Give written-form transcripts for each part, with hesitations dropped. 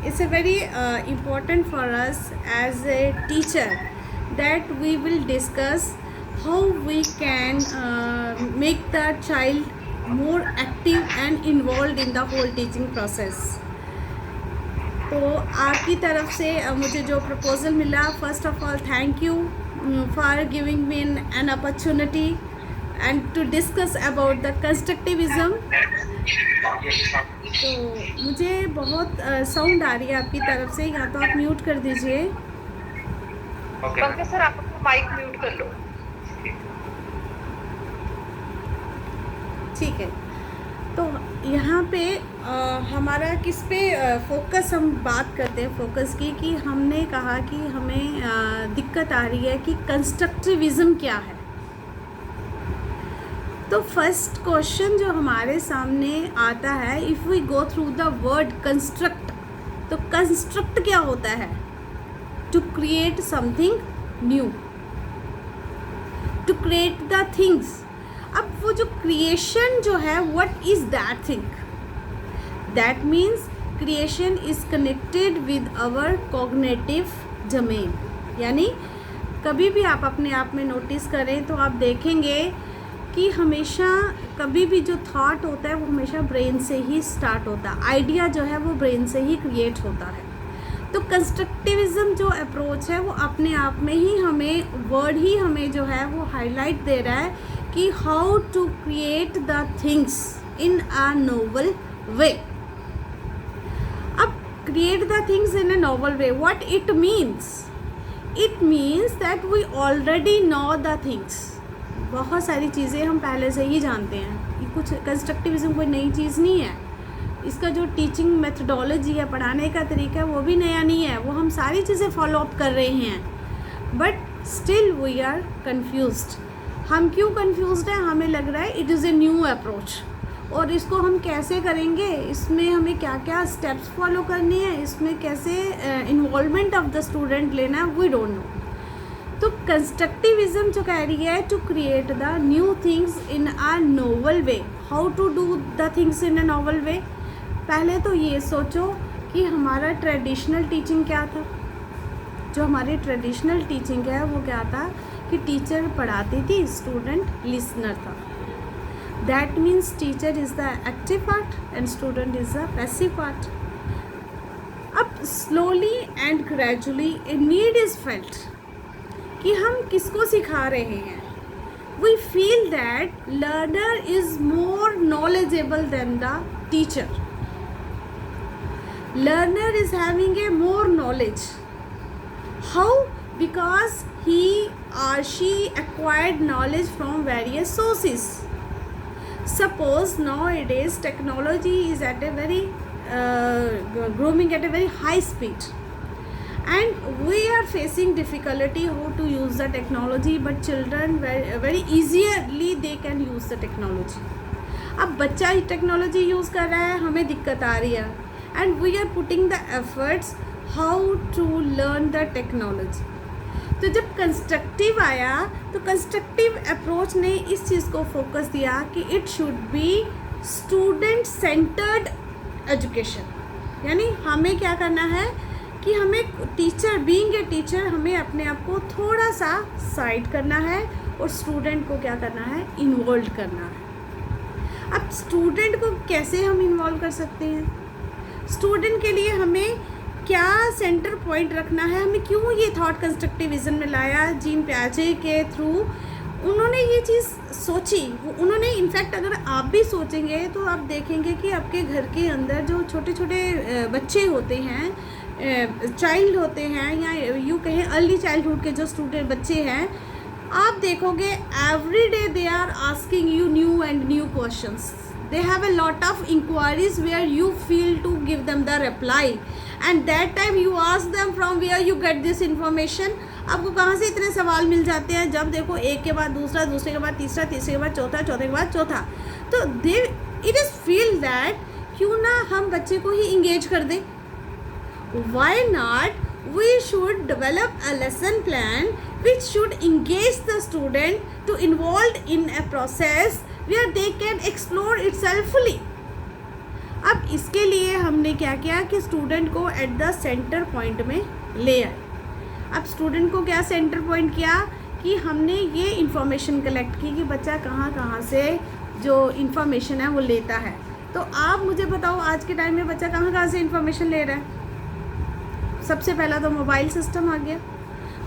it's a very important for us as a teacher that we will discuss how we can make the child more active and involved in the whole teaching process. तो आपकी तरफ से मुझे जो proposal मिला, first of all thank you for giving me an opportunity and to discuss about the constructivism. तो मुझे बहुत साउंड आ रही है आपकी तरफ से, या तो आप म्यूट कर दीजिए. पंकज सर आप अपना माइक म्यूट कर लो. ठीक है. तो यहाँ पे हमारा किस पे फोकस हम बात करते हैं फोकस की, कि हमने कहा कि हमें दिक्कत आ रही है कि कंस्ट्रक्टिविज्म क्या है. तो फर्स्ट क्वेश्चन जो हमारे सामने आता है, if we go through the word construct, तो कंस्ट्रक्ट क्या होता है? To create something new, to create the things. अब वो जो क्रिएशन जो है, what is that thing? That means creation is connected with our cognitive domain. यानी कभी भी आप अपने आप में नोटिस करें तो आप देखेंगे कि हमेशा कभी भी जो थॉट होता है वो हमेशा ब्रेन से ही स्टार्ट होता है. आइडिया जो है वो ब्रेन से ही क्रिएट होता है. तो कंस्ट्रक्टिविज्म जो अप्रोच है वो अपने आप में ही हमें वर्ड ही हमें जो है वो हाईलाइट दे रहा है कि how to create the things in a novel way. अब create the things in a novel way, what it means? It means that we already know the things. बहुत सारी चीज़ें हम पहले से ही जानते हैं. ये कुछ कंस्ट्रक्टिविज्म कोई नई चीज़ नहीं है. इसका जो टीचिंग मेथडोलॉजी है, पढ़ाने का तरीका है, वो भी नया नहीं है. वो हम सारी चीज़ें फॉलो अप कर रहे हैं. But still we are confused. हम क्यों कन्फ्यूज्ड हैं? हमें लग रहा है it is a new approach, और इसको हम कैसे करेंगे, इसमें हमें क्या क्या स्टेप्स फॉलो करने हैं, इसमें कैसे इन्वॉल्वमेंट ऑफ द स्टूडेंट लेना है, वी डोंट नो. तो कंस्ट्रक्टिविज्म जो कह रही है to create the new things in a novel way. How to do the things in a novel way? पहले तो ये सोचो कि हमारा ट्रेडिशनल टीचिंग क्या था. जो हमारी ट्रेडिशनल टीचिंग है वो क्या था कि टीचर पढ़ाती थी, स्टूडेंट लिसनर था. That means teacher is the active part and student is the passive part. अब slowly and gradually a need is felt कि हम किसको सिखा रहे हैं. We feel that learner is more knowledgeable than the teacher. Learner is having a more knowledge. How? Because he or she acquired knowledge from various sources. Suppose nowadays technology is at a very growing at a very high speed, and we are facing difficulty how to use the technology, but children very easily they can use the technology. अब बच्चा ही technology use कर रहा है, हमें दिक्कत आ रही है. And we are putting the efforts how to learn the technology. तो जब कंस्ट्रक्टिव आया तो कंस्ट्रक्टिव अप्रोच ने इस चीज़ को फोकस दिया कि it should be student centred education. यानी हमें क्या करना है कि हमें टीचर, बीइंग ए टीचर, हमें अपने आप को थोड़ा सा साइड करना है और स्टूडेंट को क्या करना है, इन्वॉल्व करना है. अब स्टूडेंट को कैसे हम इन्वॉल्व कर सकते हैं? स्टूडेंट के लिए हमें क्या सेंटर पॉइंट रखना है, हमें क्यों ये थॉट कंस्ट्रक्टिविज्म में लाया. जीन पियाजे के थ्रू उन्होंने ये चीज़ सोची. उन्होंने इनफैक्ट अगर आप भी सोचेंगे तो आप देखेंगे कि आपके घर के अंदर जो छोटे छोटे बच्चे होते हैं, चाइल्ड होते हैं, या यूँ कहें अर्ली चाइल्डहुड के जो स्टूडेंट बच्चे हैं, आप देखोगे every day they are asking you new and new questions. They have a lot of inquiries where you feel to give them the reply, and that time you ask them from where you get this information. आपको कहाँ से इतने सवाल मिल जाते हैं? जब देखो एक के बाद दूसरा, दूसरे के बाद तीसरा, तीसरे के बाद चौथा, चौथे के बाद चौथा. तो दे इट इज़ फील दैट क्यों ना हम बच्चे को ही इंगेज कर दें. Why not? We should develop a lesson plan which should engage the student to involved in a process where they can explore itself fully. अब इसके लिए हमने क्या किया कि स्टूडेंट को एट द सेंटर पॉइंट में ले आए। अब स्टूडेंट को क्या सेंटर पॉइंट किया कि हमने ये इन्फॉर्मेशन कलेक्ट की कि बच्चा कहाँ कहाँ से जो इन्फॉर्मेशन है वो लेता है। तो आप मुझे बताओ आज के टाइम में बच्चा कहाँ कहाँ से इन्फॉर्मेशन ले रहा है। सबसे पहला तो मोबाइल सिस्टम आ गया,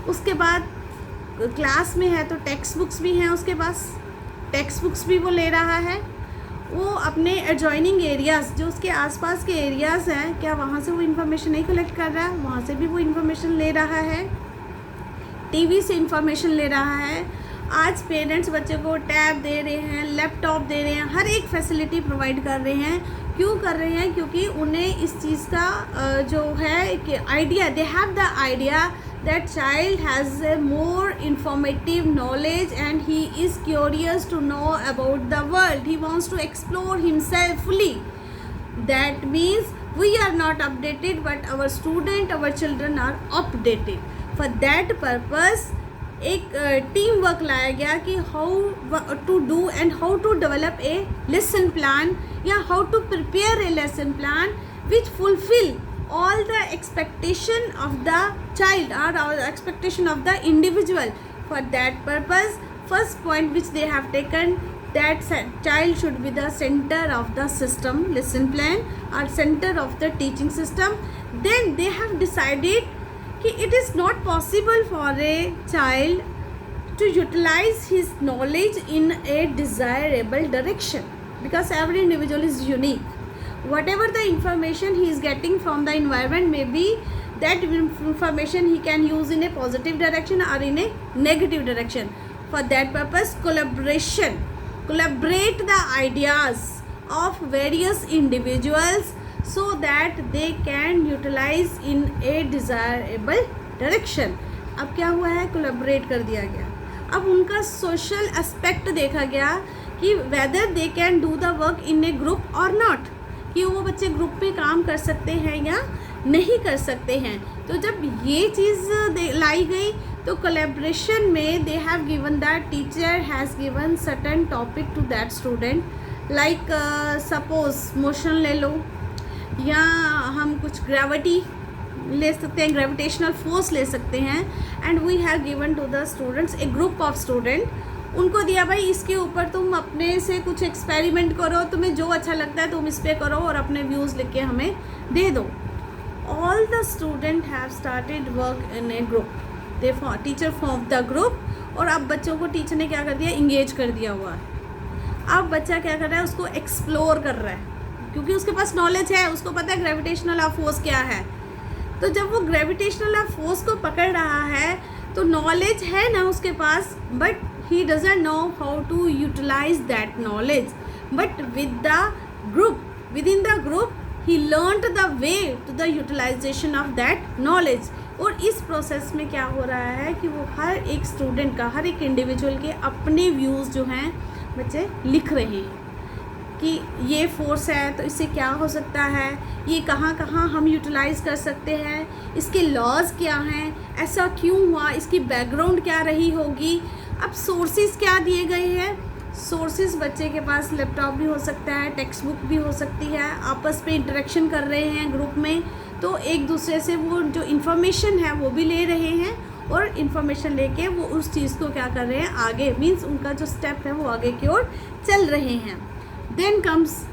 उसके बाद क्लास में है तो टेक्स्ट बुक्स भी हैं उसके पास, टेक्स्ट बुक्स भी वो ले रहा है। वो अपने एडजॉइनिंग एरियाज़ जो उसके आसपास के एरियाज़ हैं, क्या वहाँ से वो इन्फॉर्मेशन नहीं कलेक्ट कर रहा है, वहाँ से भी वो इन्फॉर्मेशन ले रहा है। टीवी से इन्फॉर्मेशन ले रहा है। आज पेरेंट्स बच्चे को टैब दे रहे हैं, लैपटॉप दे रहे हैं, हर एक फैसिलिटी प्रोवाइड कर रहे हैं। क्यों कर रहे हैं? क्योंकि उन्हें इस चीज़ का जो है कि idea, they have the idea that child has a more informative knowledge and he is curious to know about the world. He wants to explore himself fully. That means we are not updated but our student, our children are updated. For that purpose एक team work लाया गया कि how to do and how to develop a lesson plan या how to prepare a lesson plan which fulfil all the expectation of the child or expectation of the individual. For that purpose, first point which they have taken, that child should be the center of the system lesson plan or center of the teaching system. Then they have decided कि it is not possible for a child to utilize his knowledge in a desirable direction because every individual is unique. Whatever the information he is getting from the environment, maybe that information he can use in a positive direction or in a negative direction. For that purpose, collaborate the ideas of various individuals so that they can utilize in a desirable direction. अब क्या हुआ है? Collaborate कर दिया गया। अब उनका social aspect देखा गया कि whether they can do the work in a group or not, कि वो बच्चे ग्रुप में काम कर सकते हैं या नहीं कर सकते हैं। तो जब ये चीज़ लाई गई तो कोलैबोरेशन में they have given that teacher has given certain topic to that student, like suppose motion ले लो या हम कुछ ग्रेविटी ले सकते हैं, ग्रेविटेशनल फोर्स ले सकते हैं। And we have given to the students a group of student, उनको दिया भाई इसके ऊपर तुम अपने से कुछ एक्सपेरिमेंट करो, तुम्हें जो अच्छा लगता है तुम इस पर करो और अपने व्यूज़ लिख के हमें दे दो। All the student have started work in A group, they teacher form the group. और अब बच्चों को टीचर ने क्या कर दिया? इंगेज कर दिया हुआ है। अब बच्चा क्या कर रहा है? उसको एक्सप्लोर कर रहा है क्योंकि उसके पास नॉलेज है, उसको पता है ग्रेविटेशनल फोर्स क्या है। तो जब वो ग्रेविटेशनल फोर्स को पकड़ रहा है तो नॉलेज है ना उसके पास, but he doesn't know how to utilize that knowledge. But with the group, within the group, he learnt the way to the utilization of that knowledge. और इस प्रोसेस में क्या हो रहा है कि वो हर एक स्टूडेंट का, हर एक इंडिविजुअल के अपने व्यूज़ जो हैं बच्चे लिख रहे हैं कि ये फोर्स है तो इससे क्या हो सकता है, ये कहाँ कहाँ हम यूटिलाइज़ कर सकते हैं, इसके लॉज क्या हैं, ऐसा क्यों हुआ, इसकी बैकग्राउंड क्या रही होगी। अब सोर्सेज क्या दिए गए हैं? सोर्सेज बच्चे के पास लैपटॉप भी हो सकता है, टेक्स्ट बुक भी हो सकती है, आपस में इंटरेक्शन कर रहे हैं ग्रुप में, तो एक दूसरे से वो जो इन्फॉर्मेशन है वो भी ले रहे हैं और इन्फॉर्मेशन लेके वो उस चीज़ को क्या कर रहे हैं आगे, मीन्स उनका जो स्टेप है वो आगे की ओर चल रहे हैं। Then comes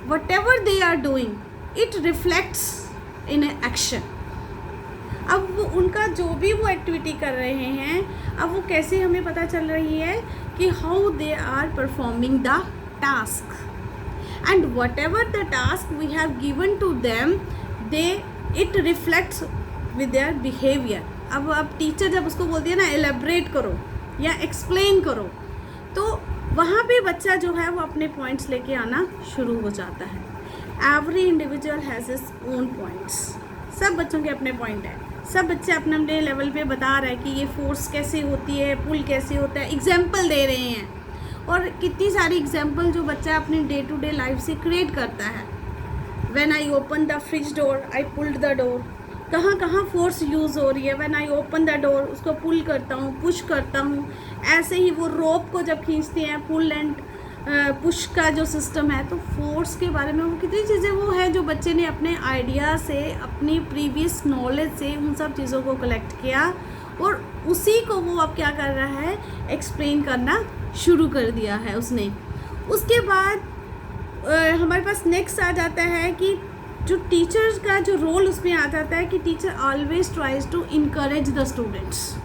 whatever they are doing it reflects in action. अब वो उनका जो भी वो एक्टिविटी कर रहे हैं, अब वो कैसे हमें पता चल रही है कि how they are performing the task and whatever the task we have given to them they it reflects with their behaviour. अब टीचर जब उसको बोलती है ना एलेबरेट करो या एक्सप्लेन करो, तो वहाँ पे बच्चा जो है वो अपने पॉइंट्स लेके आना शुरू हो जाता है। Every individual has his own points, सब बच्चों के अपने पॉइंट है, सब बच्चे अपने अपने लेवल पे बता रहे हैं कि ये फोर्स कैसे होती है, पुल कैसे होता है, एग्जाम्पल दे रहे हैं। और कितनी सारी एग्जाम्पल जो बच्चा अपनी डे टू डे लाइफ से क्रिएट करता है। When I open the fridge door I pulled the door, कहाँ कहाँ फोर्स यूज़ हो रही है। When I open the door, उसको पुल करता हूँ, पुश करता हूँ। ऐसे ही वो रोप को जब खींचते हैं, पुल एंड पुश का जो सिस्टम है, तो फोर्स के बारे में वो कितनी चीज़ें वो है जो बच्चे ने अपने आइडिया से, अपनी प्रीवियस नॉलेज से उन सब चीज़ों को कलेक्ट किया और उसी को वो अब क्या कर रहा है, एक्सप्लेन करना शुरू कर दिया है उसने। उसके बाद हमारे पास नेक्स्ट आ जाता है कि जो टीचर्स का जो रोल उसमें आ जाता है कि teacher always tries to encourage the students.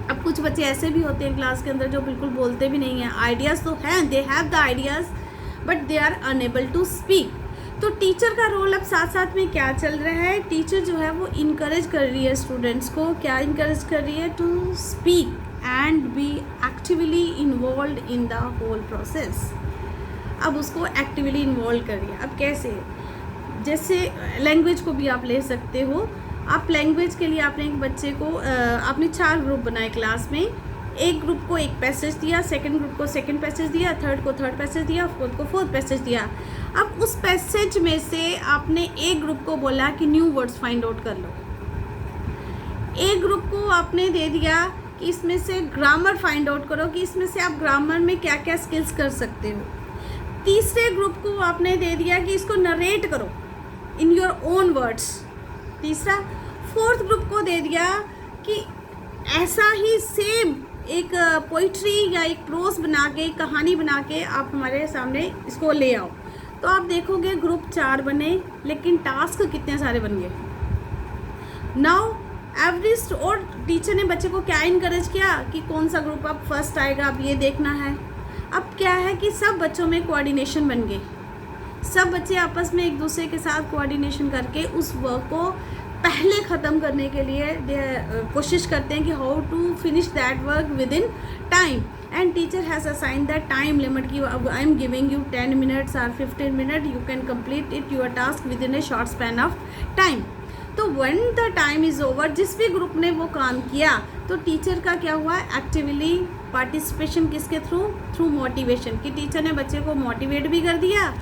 अब कुछ बच्चे ऐसे भी होते हैं क्लास के अंदर जो बिल्कुल बोलते भी नहीं हैं, आइडियाज़ तो हैं, they have the ideas but they are unable to speak. तो टीचर का रोल अब साथ साथ में क्या चल रहा है, टीचर जो है वो इनकरेज कर रही है स्टूडेंट्स को, क्या इनकरेज कर रही है, to speak and be actively involve in the whole process. अब उसको एक्टिवली इन्वॉल्व कर रही है। अब कैसे, जैसे लैंग्वेज को भी आप ले सकते हो। आप लैंग्वेज के लिए आपने एक बच्चे को आपने 4 ग्रुप बनाए क्लास में, एक ग्रुप को एक पैसेज दिया, सेकंड ग्रुप को सेकंड पैसेज दिया, थर्ड को थर्ड पैसेज दिया, फोर्थ को फोर्थ पैसेज दिया। अब उस पैसेज में से आपने एक ग्रुप को बोला कि न्यू वर्ड्स फाइंड आउट कर लो, एक ग्रुप को आपने दे दिया कि इसमें से ग्रामर फाइंड आउट करो कि इसमें से आप ग्रामर में क्या क्या स्किल्स कर सकते हो, तीसरे ग्रुप को आपने दे दिया कि इसको नरेट करो इन योर ओन वर्ड्स, तीसरा, फोर्थ ग्रुप को दे दिया कि ऐसा ही सेम एक पोइट्री या एक प्रोस बना के, कहानी बना के आप हमारे सामने इसको ले आओ। तो आप देखोगे ग्रुप 4 बने लेकिन टास्क कितने सारे बन गए। नाउ एवरेज, और टीचर ने बच्चे को क्या इनकरेज किया कि कौन सा ग्रुप अब फर्स्ट आएगा, अब ये देखना है। अब क्या है कि सब बच्चों में कोऑर्डिनेशन बन गई, सब बच्चे आपस में एक दूसरे के साथ कोऑर्डिनेशन करके उस वर्क को पहले ख़त्म करने के लिए कोशिश करते हैं कि how to finish that work within time. And teacher has assign that time limit की I am giving you 10 minutes और 15 minutes, you can complete it your task within a short span of time. तो when the time is over, जिस भी group ने वो काम किया, तो टीचर का क्या हुआ, एक्टिवली पार्टिसिपेशन किसके थ्रू मोटिवेशन, कि टीचर ने बच्चे को मोटिवेट भी कर दिया,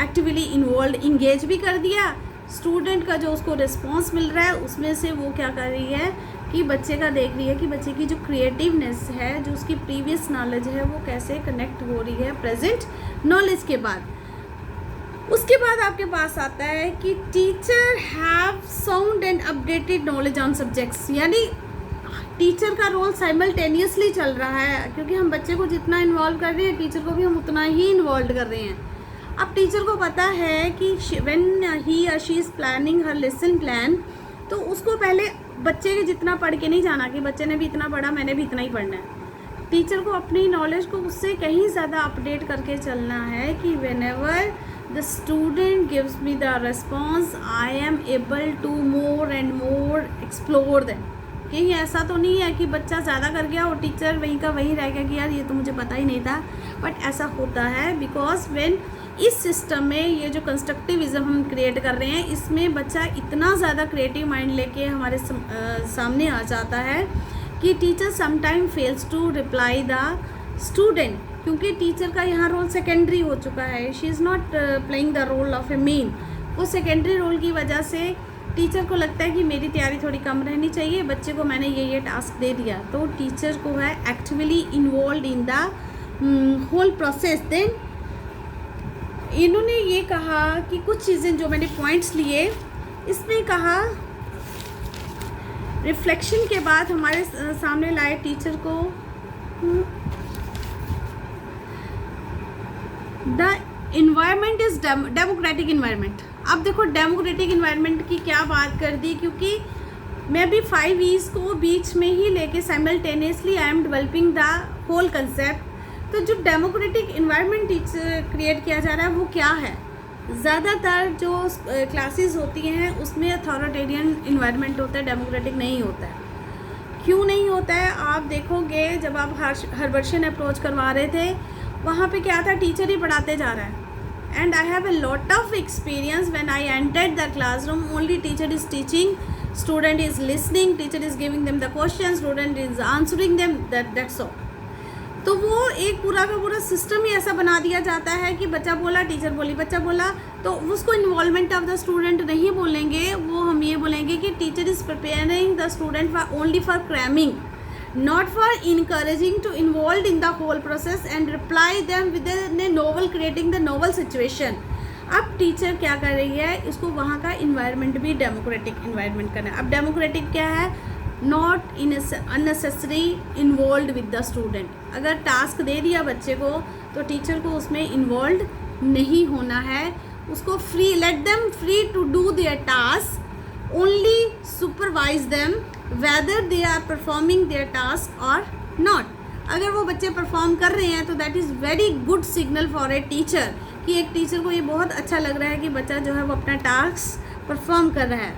एक्टिवली इन्वॉल्व इंगेज भी कर दिया। स्टूडेंट का जो उसको रिस्पॉन्स मिल रहा है उसमें से वो क्या कर रही है कि बच्चे का देख रही है कि बच्चे की जो क्रिएटिवनेस है, जो उसकी प्रीवियस नॉलेज है, वो कैसे कनेक्ट हो रही है प्रेजेंट नॉलेज के बाद। उसके बाद आपके पास आता है कि teacher have sound and updated knowledge on subjects, यानी टीचर का रोल साइमल्टेनियसली चल रहा है, क्योंकि हम बच्चे को जितना इन्वॉल्व कर रहे हैं टीचर को भी हम उतना ही इन्वॉल्व कर रहे हैं। अब टीचर को पता है कि व्हेन ही और she is planning her lesson plan, तो उसको पहले बच्चे के जितना पढ़ के नहीं जाना कि बच्चे ने भी इतना पढ़ा मैंने भी इतना ही पढ़ना है। टीचर को अपनी नॉलेज को उससे कहीं ज़्यादा अपडेट करके चलना है कि whenever the student gives me the response I am able to more and more explore them. कहीं ऐसा तो नहीं है कि बच्चा ज़्यादा कर गया और टीचर वहीं का वहीं रह गया कि यार ये तो मुझे पता ही नहीं था, बट ऐसा होता है बिकॉज व्हेन इस सिस्टम में ये जो कंस्ट्रक्टिविज्म हम क्रिएट कर रहे हैं, इसमें बच्चा इतना ज़्यादा क्रिएटिव माइंड लेके हमारे सामने आ जाता है कि teacher sometime fails to reply the student, क्योंकि टीचर का यहाँ रोल सेकेंडरी हो चुका है, she is not playing the role of a main. वो सेकेंडरी रोल की वजह से टीचर को लगता है कि मेरी तैयारी थोड़ी कम रहनी चाहिए, बच्चे को मैंने ये टास्क दे दिया, तो टीचर को है actively involve in the whole process. Then इन्होंने ये कहा कि कुछ चीज़ें जो मैंने पॉइंट्स लिए, इसमें कहा रिफ्लेक्शन के बाद हमारे सामने लाए टीचर को the environment is democratic environment. अब देखो डेमोक्रेटिक इन्वायरमेंट की क्या बात कर दी, क्योंकि मैं भी 5 E's को बीच में ही लेके simultaneously I am developing the whole concept. तो जो डेमोक्रेटिक इन्वायरमेंट क्रिएट किया जा रहा है वो क्या है, ज़्यादातर जो क्लासेस होती हैं उसमें अथॉरिटेरियन इन्वायरमेंट होता है, डेमोक्रेटिक नहीं होता है। क्यों नहीं होता है, आप देखोगे जब आप हर्बर्शन अप्रोच करवा रहे थे वहाँ पे क्या था, टीचर ही पढ़ाते जा रहा है। And I have a lot of experience when I entered the classroom, only teacher is teaching, student is listening, teacher is giving them the questions, student is answering them, that's all। तो वो एक पूरा का पूरा system ही ऐसा बना दिया जाता है कि बच्चा बोला टीचर बोली, बच्चा बोला, तो उसको इन्वॉल्वमेंट ऑफ द स्टूडेंट नहीं बोलेंगे, वो हम ये बोलेंगे कि teacher is preparing the student for only for cramming. not for encouraging to involved in the whole process and reply them with a novel creating the novel situation. अब teacher क्या कर रही है, इसको वहाँ का इन्वायरमेंट भी डेमोक्रेटिक इन्वायरमेंट करना है. अब डेमोक्रेटिक क्या है, not in unnecessary involve with the student. अगर टास्क दे दिया बच्चे को तो टीचर को उसमें इन्वॉल्व नहीं होना है, उसको free, let them free to do their task, only supervise them whether they are performing their task और नॉट. अगर वो बच्चे परफॉर्म कर रहे हैं तो that is very good signal for a teacher, कि एक टीचर को ये बहुत अच्छा लग रहा है कि बच्चा जो है वो अपना टास्क परफॉर्म कर रहा है.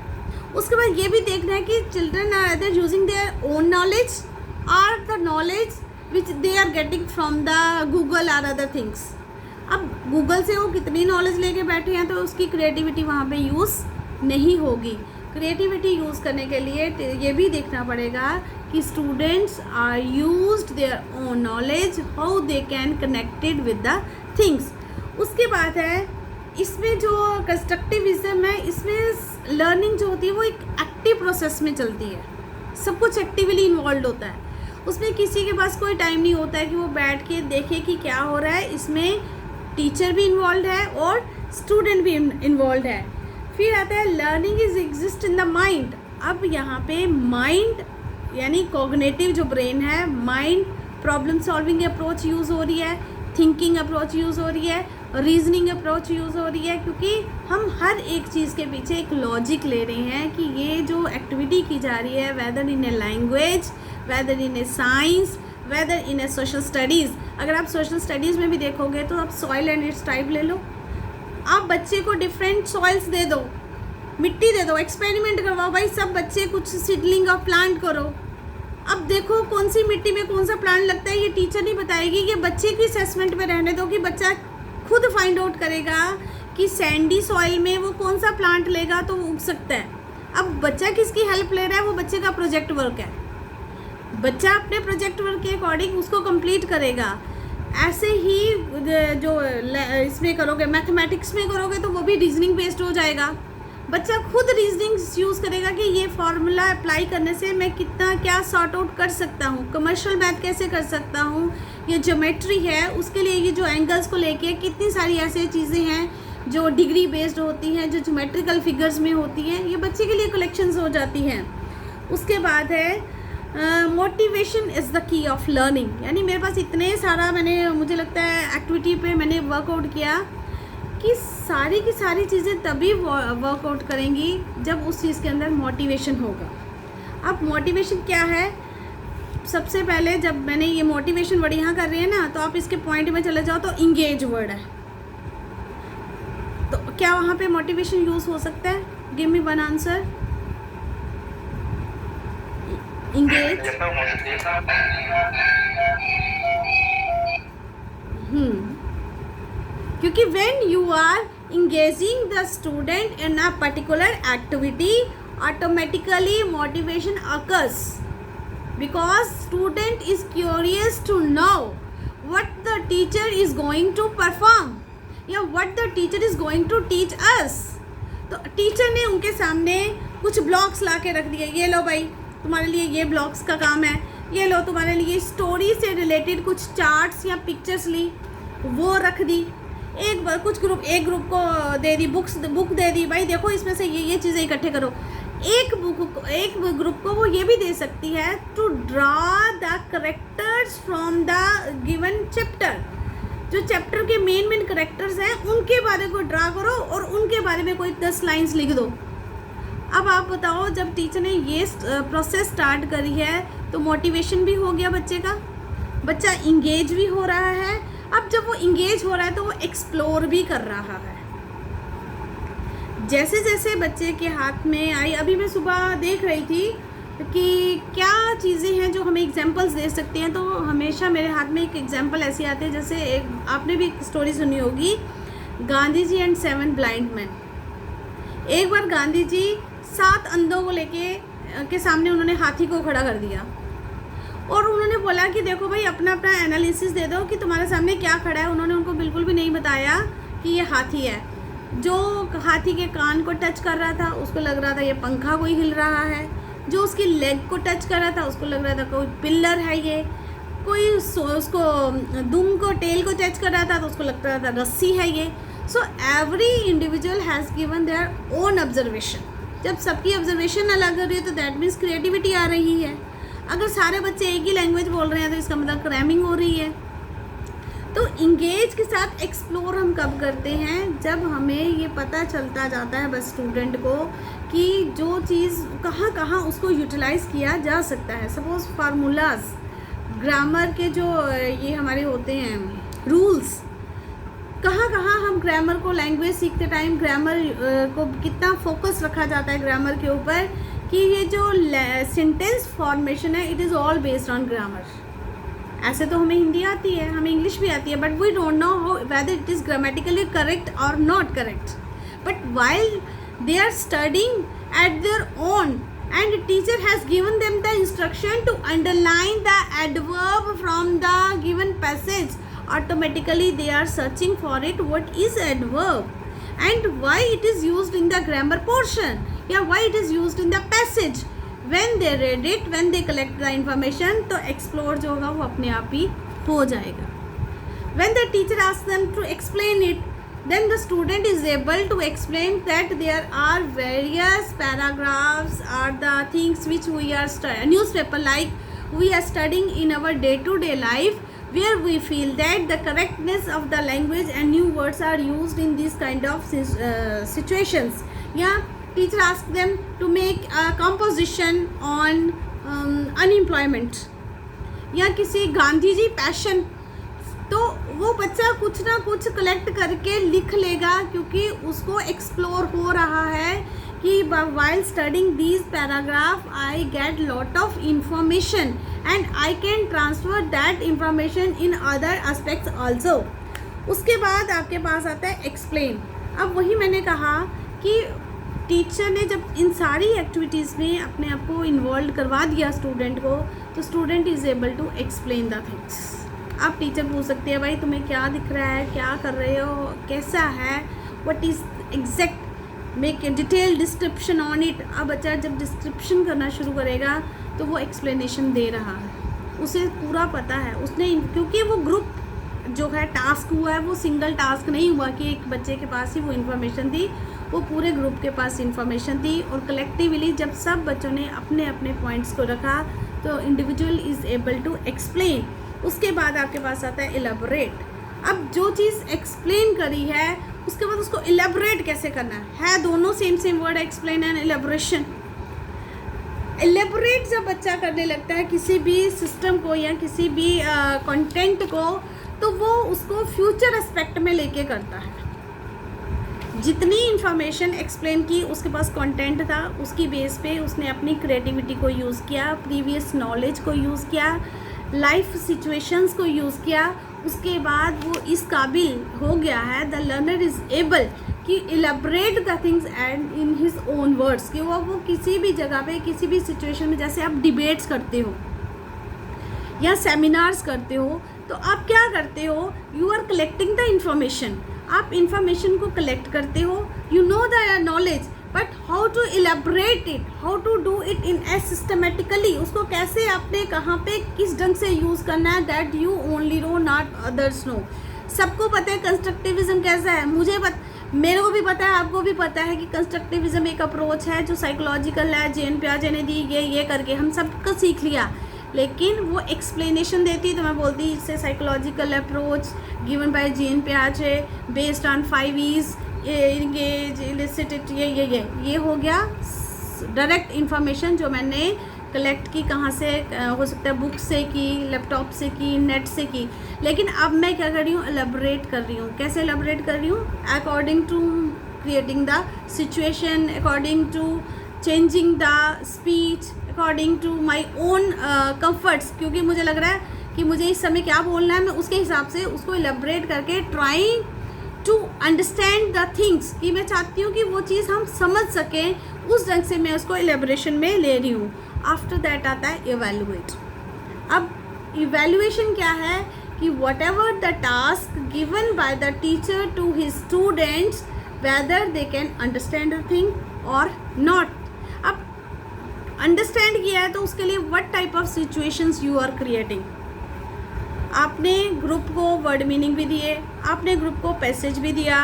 उसके बाद ये भी देखना है कि children are either using their own knowledge और the knowledge which they are getting from the Google और अदर थिंग्स. अब गूगल से वो कितनी नॉलेज लेके बैठे हैं तो उसकी क्रिएटिविटी वहाँ पे यूज़ नहीं होगी. क्रिएटिविटी यूज़ करने के लिए ये भी देखना पड़ेगा कि students are used their own knowledge, how they can connected with the things. उसके बाद है इसमें जो कंस्ट्रक्टिविज्म है, इसमें लर्निंग जो होती है वो एक एक्टिव प्रोसेस में चलती है, सब कुछ एक्टिवली इन्वॉल्व होता है. उसमें किसी के पास कोई टाइम नहीं होता है कि वो बैठ के देखे कि क्या हो रहा है. इसमें टीचर भी इन्वॉल्व है और स्टूडेंट भी इन्वॉल्व है. फिर आता है learning is exist in the mind. अब यहाँ पे माइंड यानी कॉग्निटिव जो ब्रेन है, mind problem solving approach use हो रही है, थिंकिंग अप्रोच यूज़ हो रही है, रीजनिंग अप्रोच यूज़ हो रही है, क्योंकि हम हर एक चीज़ के पीछे एक लॉजिक ले रहे हैं कि ये जो एक्टिविटी की जा रही है, whether in a language, whether in a science, whether in a social studies. अगर आप सोशल स्टडीज़ में भी देखोगे तो आप सॉइल एंड इट्स टाइप ले लो, आप बच्चे को डिफरेंट सॉइल्स दे दो, मिट्टी दे दो, एक्सपेरिमेंट करवाओ भाई, सब बच्चे कुछ सीडलिंग ऑफ प्लांट करो. अब देखो कौन सी मिट्टी में कौन सा प्लांट लगता है, ये टीचर नहीं बताएगी, ये बच्चे की असेसमेंट में रहने दो कि बच्चा खुद फाइंड आउट करेगा कि सैंडी सॉइल में वो कौन सा प्लांट लेगा तो वो उग सकता है. अब बच्चा किसकी हेल्प ले रहा है, वो बच्चे का प्रोजेक्ट वर्क है, बच्चा अपने प्रोजेक्ट वर्क के अकॉर्डिंग उसको कंप्लीट करेगा. ऐसे ही जो इसमें करोगे, मैथमेटिक्स में करोगे तो वो भी रीजनिंग बेस्ड हो जाएगा. बच्चा खुद रीजनिंग यूज़ करेगा कि ये फार्मूला अप्लाई करने से मैं कितना क्या सॉर्ट आउट कर सकता हूँ, कमर्शियल मैथ कैसे कर सकता हूँ, ये ज्योमेट्री है उसके लिए ये जो एंगल्स को लेके कितनी सारी ऐसी चीज़ें हैं जो डिग्री बेस्ड होती हैं, जो ज्योमेट्रिकल फिगर्स में होती हैं, ये बच्चे के लिए कलेक्शंस हो जाती हैं. उसके बाद है motivation is the key of learning. यानी मेरे पास इतने सारा मुझे लगता है एक्टिविटी पे मैंने वर्कआउट किया कि सारी की सारी चीज़ें तभी वर्कआउट करेंगी जब उस चीज़ के अंदर मोटिवेशन होगा. अब मोटिवेशन क्या है, सबसे पहले जब मैंने ये मोटिवेशन वर्ड यहाँ कर रही है ना, तो आप इसके पॉइंट में चले जाओ तो इंगेज वर्ड है, तो क्या वहाँ पे मोटिवेशन यूज़ हो सकता है? Give me one answer. Engage. क्योंकि when you are engaging the student in a particular activity, automatically motivation occurs because student is curious to know what the teacher is going to perform या what the teacher is going to teach us. तो teacher ने उनके सामने कुछ blocks ला के रख दिए, ये लो भाई तुम्हारे लिए ये ब्लॉक्स का काम है, ये लो तुम्हारे लिए स्टोरी से रिलेटेड कुछ चार्ट्स या पिक्चर्स ली, वो रख दी. एक ग्रुप को दे दी बुक दे दी, भाई देखो इसमें से ये चीज़ें इकट्ठे करो. एक ग्रुप को वो ये भी दे सकती है to draw the characters from the given chapter. जो चैप्टर के मेन करेक्टर्स हैं उनके बारे को ड्रा करो और उनके बारे में कोई 10 लाइन्स लिख दो. अब आप बताओ, जब टीचर ने ये प्रोसेस स्टार्ट करी है तो मोटिवेशन भी हो गया बच्चे का, बच्चा इंगेज भी हो रहा है. अब जब वो इंगेज हो रहा है तो वो एक्सप्लोर भी कर रहा है. जैसे जैसे बच्चे के हाथ में आई, अभी मैं सुबह देख रही थी कि क्या चीज़ें हैं जो हमें एग्जांपल्स दे सकती हैं, तो हमेशा मेरे हाथ में एक एग्जांपल ऐसी आती है, जैसे आपने भी एक स्टोरी सुनी होगी, Gandhi ji and 7 blind man. एक बार गांधी जी 7 अंधों को के सामने उन्होंने हाथी को खड़ा कर दिया और उन्होंने बोला कि देखो भाई अपना एनालिसिस दे दो कि तुम्हारे सामने क्या खड़ा है. उन्होंने उनको बिल्कुल भी नहीं बताया कि ये हाथी है. जो हाथी के कान को टच कर रहा था उसको लग रहा था ये पंखा कोई हिल रहा है, जो उसकी लेग को टच कर रहा था उसको लग रहा था कोई पिलर है ये, कोई उसको दुम को टेल को टच कर रहा था तो उसको लगता था रस्सी है ये. So every individual has given their own observation. जब सबकी ऑब्जर्वेशन अलग हो रही है तो दैट मीन्स क्रिएटिविटी आ रही है. अगर सारे बच्चे एक ही लैंग्वेज बोल रहे हैं तो इसका मतलब क्रैमिंग हो रही है. तो इंगेज के साथ एक्सप्लोर हम कब करते हैं, जब हमें ये पता चलता जाता है बस स्टूडेंट को कि जो चीज़ कहाँ कहाँ उसको यूटिलाइज़ किया जा सकता है. सपोज फार्मूलाज, ग्रामर के जो ये हमारे होते हैं रूल्स, कहाँ कहाँ हम ग्रामर को लैंग्वेज सीखते टाइम ग्रामर को कितना फोकस रखा जाता है ग्रामर के ऊपर कि ये जो सेंटेंस फॉर्मेशन है it is all based on grammar. ऐसे तो हमें हिंदी आती है, हमें इंग्लिश भी आती है, but we don't know how whether it is grammatically correct और not correct. But while they are studying at their own and teacher has given them the instruction to underline the adverb from the given passage, automatically they are searching for it, what is adverb and why it is used in the grammar portion, yeah, why it is used in the passage. When they read it, when they collect the information, तो explore जो होगा वो अपने आप ही हो जाएगा. When the teacher asks them to explain it, then the student is able to explain that there are various paragraphs or the things which we are studying, newspaper like we are studying in our day-to-day life, where we feel that the correctness of the language and new words are used in these kind of situations. Yeah, teacher asks them to make a composition on unemployment या किसी Gandhi ji passion, तो वो बच्चा कुछ ना कुछ collect करके लिख लेगा क्योंकि उसको एक्सप्लोर हो रहा है कि while studying these paragraph I get lot of information and I can transfer that information in other aspects also. उसके बाद आपके पास आता है एक्सप्लेन. अब वही मैंने कहा कि टीचर ने जब इन सारी एक्टिविटीज़ में अपने आप को इन्वॉल्व करवा दिया स्टूडेंट को, तो student is able to explain the things. आप टीचर पूछ सकते हैं भाई तुम्हें क्या दिख रहा है, क्या कर रहे हो, कैसा है, what is exact, make a detail description on it. अब बच्चा जब डिस्क्रिप्शन करना शुरू करेगा तो वो एक्सप्लेनेशन दे रहा है, उसे पूरा पता है उसने, क्योंकि वो ग्रुप जो है टास्क हुआ है वो सिंगल टास्क नहीं हुआ कि एक बच्चे के पास ही वो इन्फॉर्मेशन थी, वो पूरे ग्रुप के पास इन्फॉर्मेशन थी. और कलेक्टिवली जब सब बच्चों ने अपने अपने पॉइंट्स को रखा तो individual is able to explain. उसके बाद आपके पास आता है इलेबोरेट. अब जो चीज़ एक्सप्लेन करी है उसके बाद उसको इलेबोरेट कैसे करना है दोनों same word, explain and elaboration. Elaborate जब बच्चा करने लगता है किसी भी सिस्टम को या किसी भी कंटेंट को, तो वो उसको फ्यूचर एस्पेक्ट में लेके करता है. जितनी इन्फॉर्मेशन एक्सप्लेन की उसके पास कंटेंट था, उसकी बेस पे उसने अपनी क्रिएटिविटी को यूज़ किया, प्रीवियस नॉलेज को यूज़ किया, लाइफ सिचुएशंस को यूज़ किया. उसके बाद वो इस काबिल हो गया है, द लर्नर इज़ एबल कि elaborate the things and in his own words, कि वो किसी भी जगह पे किसी भी सिचुएशन में, जैसे आप डिबेट्स करते हो या सेमिनार्स करते हो, तो आप क्या करते हो, you are collecting the information. आप इंफॉर्मेशन को कलेक्ट करते हो, you know the knowledge, but how to elaborate it, how to do it in a systematically, उसको कैसे आपने कहाँ पे किस ढंग से यूज़ करना है, that you only know, not others know. सबको पता है कंस्ट्रक्टिविज्म कैसा है, मेरे को भी पता है, आपको भी पता है कि कंस्ट्रक्टिविज्म एक अप्रोच है जो साइकोलॉजिकल है, जेन पियाजे ने दी, ये करके हम सबको सीख लिया. लेकिन वो एक्सप्लेनेशन देती तो मैं बोलती इससे psychological approach given by Jean पियाजे based on 5 E's, engage, elicit, ये हो गया डायरेक्ट इन्फॉर्मेशन जो मैंने कलेक्ट की. कहाँ से हो सकता है, बुक से की, लैपटॉप से की, नेट से की. लेकिन अब मैं क्या कर रही हूँ, एलेबोरेट कर रही हूँ. कैसे एलेबोरेट कर रही हूँ, according to creating the situation, according to changing the speech, according to my own comforts. क्योंकि मुझे लग रहा है कि मुझे इस समय क्या बोलना है, मैं उसके हिसाब से उसको एलेबोरेट करके trying to understand the things, कि मैं चाहती हूँ कि वो चीज़ हम समझ सकें, उस ढंग से मैं उसको एलेबोरेशन में ले रही हूँ. आफ्टर दैट आता है इवैल्यूएट. अब इवैल्यूएशन क्या है कि whatever the task given by the teacher to his students, whether they can understand the thing और नॉट. अब अंडरस्टैंड किया है तो उसके लिए what type of situations you are creating. आपने ग्रुप को वर्ड मीनिंग भी दिए, आपने ग्रुप को पैसेज भी दिया,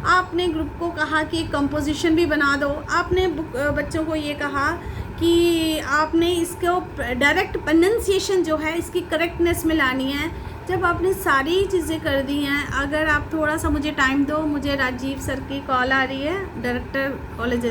आपने ग्रुप को कहा कि कंपोजिशन भी बना दो, आपने बच्चों को ये कहा कि आपने इसको डायरेक्ट प्रोनाउंसिएशन जो है इसकी करेक्टनेस में लानी है। जब आपने सारी चीज़ें कर दी हैं, अगर आप थोड़ा सा मुझे टाइम दो, मुझे राजीव सर की कॉल आ रही है, डायरेक्टर कॉलेज